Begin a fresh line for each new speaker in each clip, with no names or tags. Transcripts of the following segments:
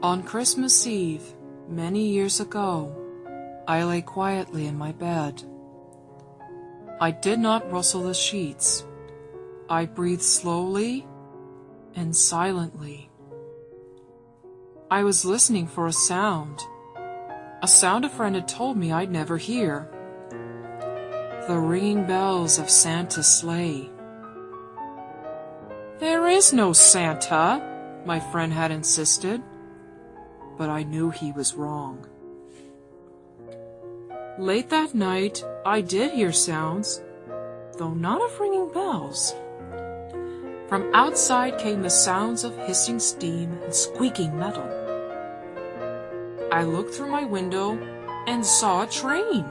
On Christmas Eve, many years ago, I lay quietly in my bed. I did not rustle the sheets. I breathed slowly and silently. I was listening for a sound a friend had told me I'd never hear. The ringing bells of Santa's sleigh. "There is no Santa," my friend had insisted, but I knew he was wrong. Late that night, I did hear sounds, though not of ringing bells. From outside came the sounds of hissing steam and squeaking metal. I looked through my window and saw a train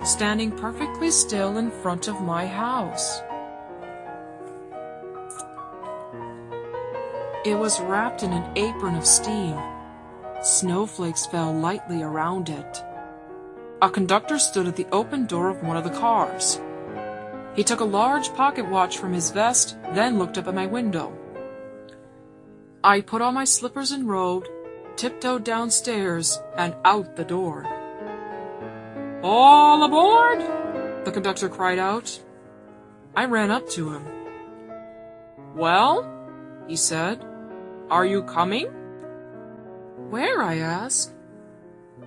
standing perfectly still in front of my house. It was wrapped in an apron of steam. Snowflakes fell lightly around it. A conductor stood at the open door of one of the cars. He took a large pocket watch from his vest, then looked up at my window. I put on my slippers and robe, tiptoed downstairs, and out the door. "All aboard!" the conductor cried out. I ran up to him. "Well," he said, "are you coming?" "Where?" I asked.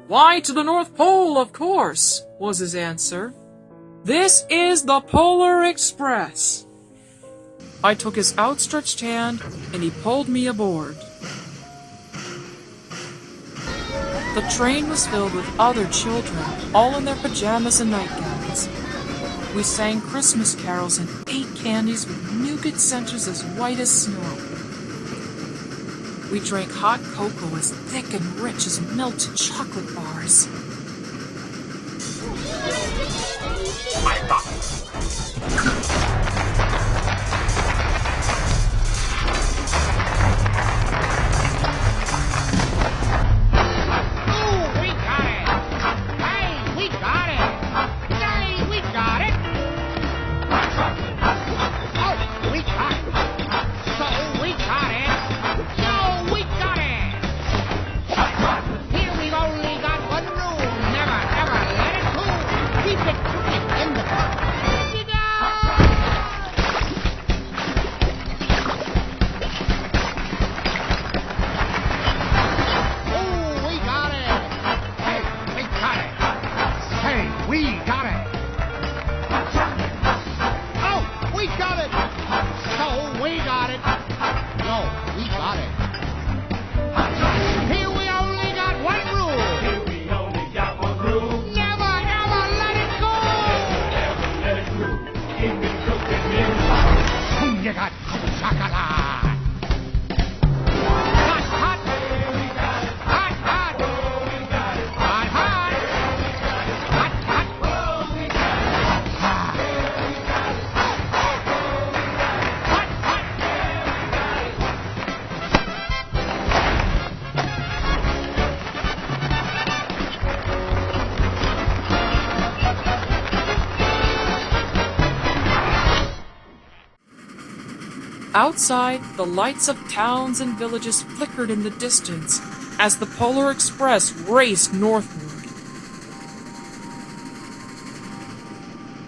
"Why, to the North Pole, of course," was his answer. "This is the Polar Express." I took his outstretched hand, and he pulled me aboard. The train was filled with other children, all in their pajamas and nightgowns. We sang Christmas carols and ate candies with nougat centers as white as snow. We drank hot cocoa as thick and rich as melted chocolate bars. Outside, the lights of towns and villages flickered in the distance as the Polar Express raced northward.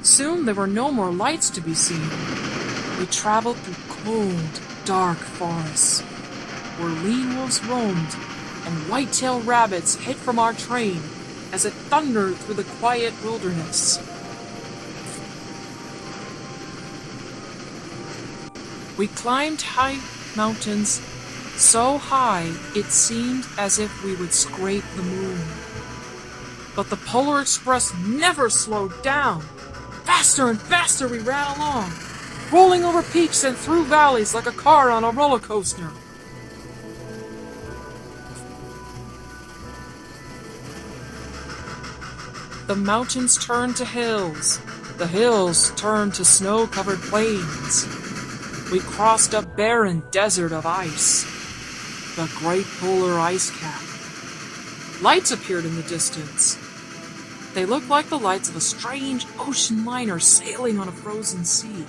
Soon there were no more lights to be seen. We traveled through cold, dark forests, where lean wolves roamed and white-tailed rabbits hid from our train as it thundered through the quiet wilderness. We climbed high mountains, so high it seemed as if we would scrape the moon. But the Polar Express never slowed down. Faster and faster we ran along, rolling over peaks and through valleys like a car on a roller coaster. The mountains turned to hills. The hills turned to snow-covered plains. We crossed a barren desert of ice, the great polar ice cap. Lights appeared in the distance. They looked like the lights of a strange ocean liner sailing on a frozen sea.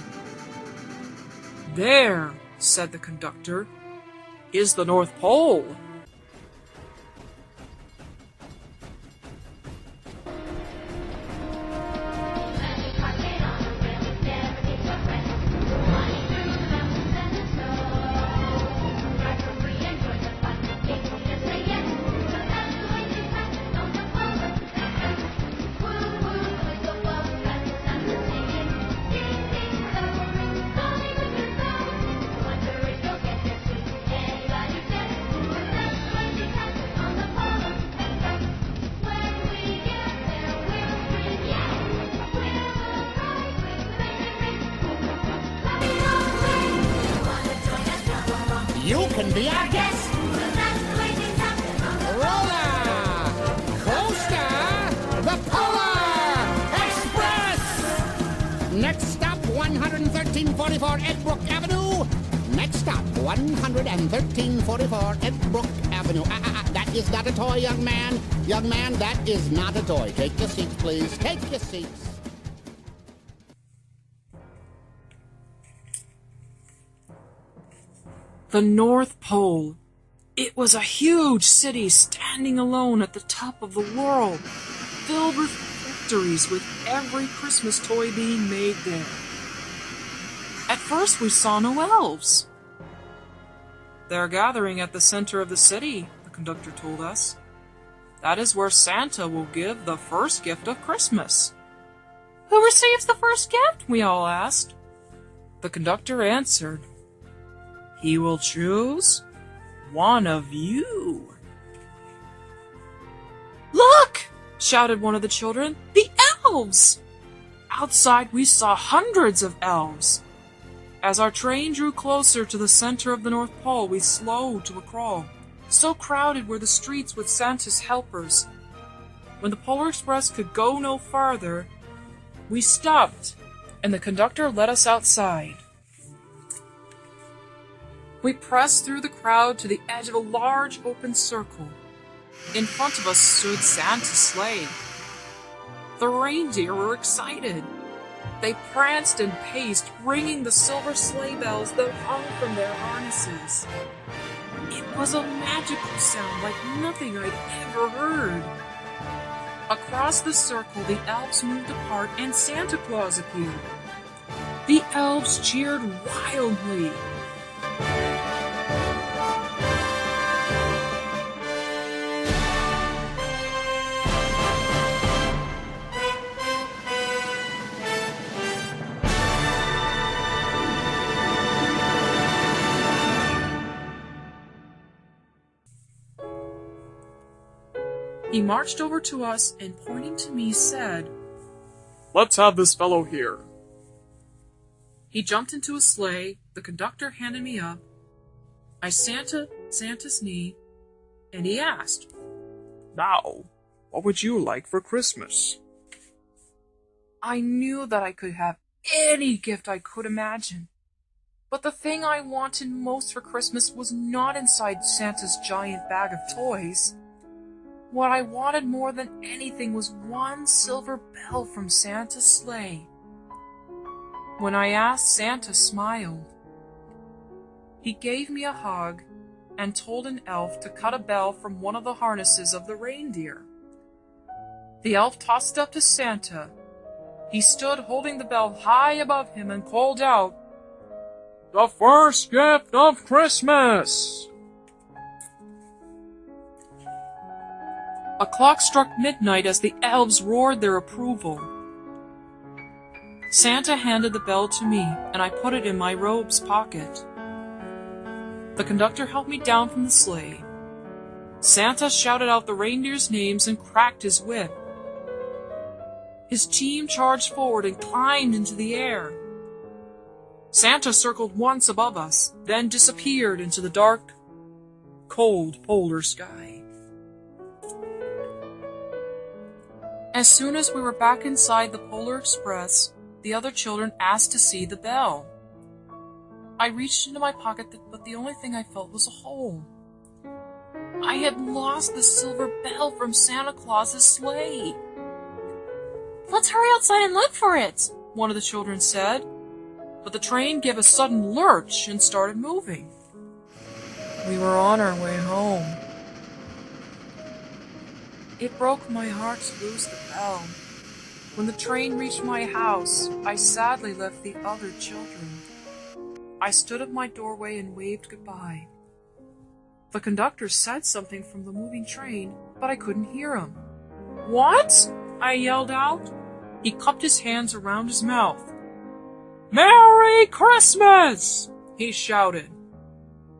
"There," said the conductor, "is the North Pole."
can be our guest. Roller coaster, the Polar Express. Next stop, 11344 Edbrook Avenue. Next stop, 11344 Edbrook Avenue. That is not a toy, young man. Young man, that is not a toy. Take your seats, please. Take your seats.
The North Pole. It was a huge city standing alone at the top of the world, filled with factories with every Christmas toy being made there. At first we saw no elves. They're gathering at the center of the city, the conductor told us. That is where Santa will give the first gift of Christmas. Who receives the first gift? We all asked. The conductor answered, he will choose one of you. Look! Shouted one of the children. The elves! Outside we saw hundreds of elves. As our train drew closer to the center of the North Pole, we slowed to a crawl. So crowded were the streets with Santa's helpers. When the Polar Express could go no farther, we stopped, and the conductor led us outside. We pressed through the crowd to the edge of a large open circle. In front of us stood Santa's sleigh. The reindeer were excited. They pranced and paced, ringing the silver sleigh bells that hung from their harnesses. It was a magical sound like nothing I'd ever heard. Across the circle, the elves moved apart and Santa Claus appeared. The elves cheered wildly. He marched over to us and, pointing to me, said, "Let's have this fellow here." He jumped into a sleigh, the conductor handed me up. I Santa's knee, and he asked, "Now, what would you like for Christmas?" I knew that I could have any gift I could imagine, but the thing I wanted most for Christmas was not inside Santa's giant bag of toys. What I wanted more than anything was one silver bell from Santa's sleigh. When I asked, Santa smiled. He gave me a hug and told an elf to cut a bell from one of the harnesses of the reindeer. The elf tossed it up to Santa. He stood holding the bell high above him and called out, "The first gift of Christmas!" A clock struck midnight as the elves roared their approval. Santa handed the bell to me, and I put it in my robe's pocket. The conductor helped me down from the sleigh. Santa shouted out the reindeers' names and cracked his whip. His team charged forward and climbed into the air. Santa circled once above us, then disappeared into the dark, cold polar sky. As soon as we were back inside the Polar Express, the other children asked to see the bell. I reached into my pocket, but the only thing I felt was a hole. I had lost the silver bell from Santa Claus's sleigh. "Let's hurry outside and look for it," one of the children said. But the train gave a sudden lurch and started moving. We were on our way home. It broke my heart to lose the bell. When the train reached my house, I sadly left the other children. I stood at my doorway and waved goodbye. The conductor said something from the moving train, but I couldn't hear him. "What?" I yelled out. He cupped his hands around his mouth. "Merry Christmas!" he shouted.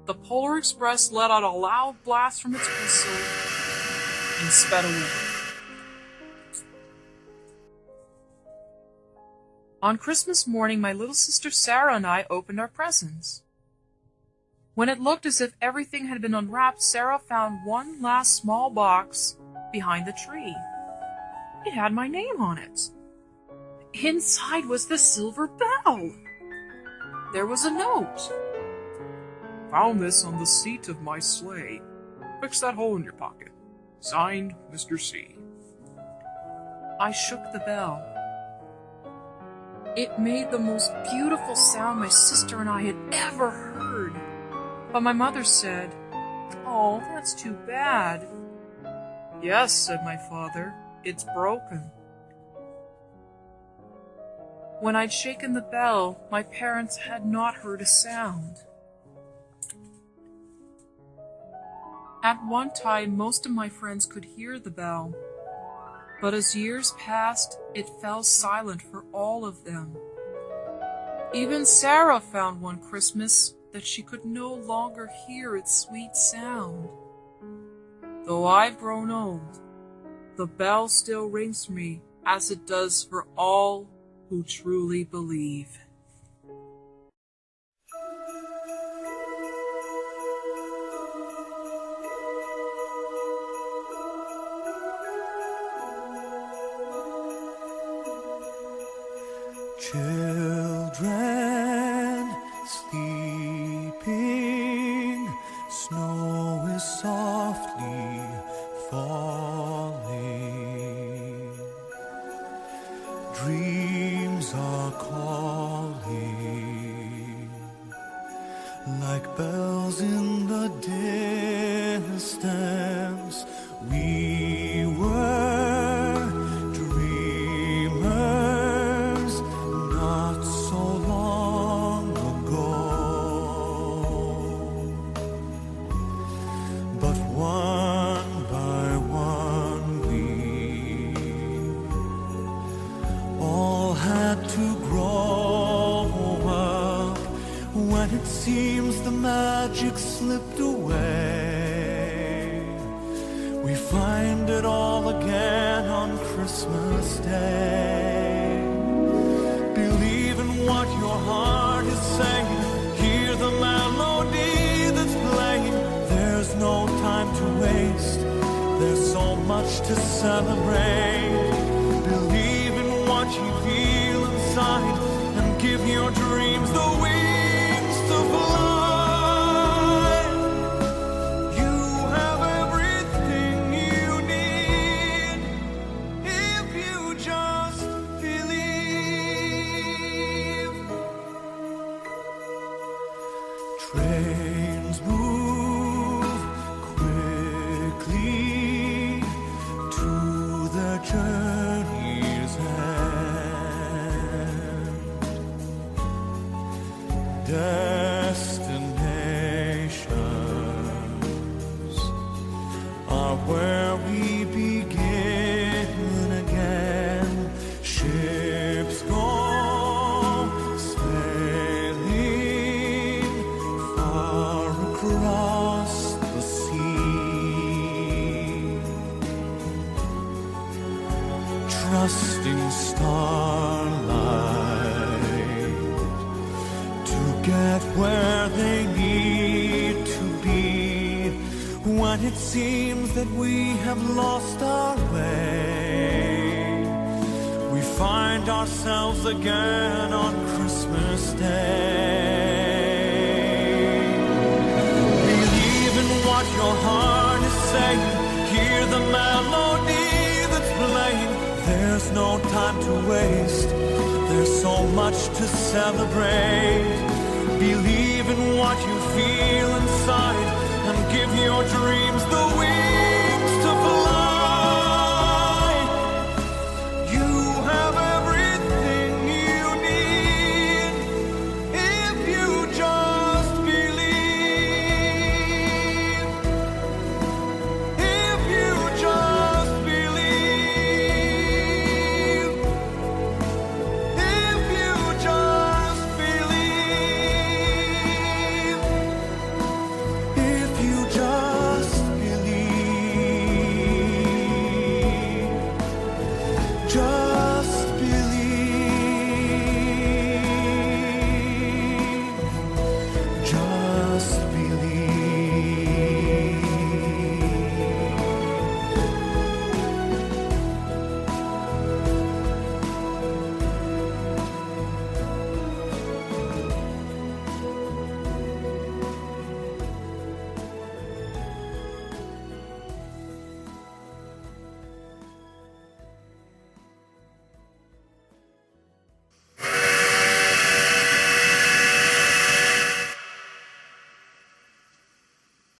The Polar Express let out a loud blast from its whistle and sped away. On Christmas morning, my little sister Sarah and I opened our presents. When it looked as if everything had been unwrapped, Sarah found one last small box behind the tree. It had my name on it. Inside was the silver bell. There was a note. Found this on the seat of my sleigh. Fix that hole in your pocket. Signed, Mr. C. I shook the bell. It made the most beautiful sound my sister and I had ever heard. But my mother said, "Oh, that's too bad." "Yes," said my father, "it's broken." When I'd shaken the bell, my parents had not heard a sound. At one time, most of my friends could hear the bell, but as years passed, it fell silent for all of them. Even Sarah found one Christmas that she could no longer hear its sweet sound. Though I've grown old, the bell still rings for me as it does for all who truly believe.
Children sleeping, snow is softly falling. Dreams are calling, like bells in the distance. We were dreamers not so long ago, but one by one we all had to grow up. When it seems the magic slipped away, we find it all again on Christmas Day. Believe in what your heart is saying, hear the melody that's playing. There's no time to waste, there's so much to celebrate. Believe in what you feel inside and give your dreams the wings to fly. You have everything you need if you just believe. Trains move quickly to their journey's end. Destinations are where we begin again. Ships go sailing far across the sea, trusting starlight to get where they need to be. When it seems that we have lost our way, we find ourselves again on Christmas Day. Believe in what your heart is saying, hear the melody that's playing. There's no time to waste, there's so much to celebrate. Believe in what you feel inside and give your dreams the wings.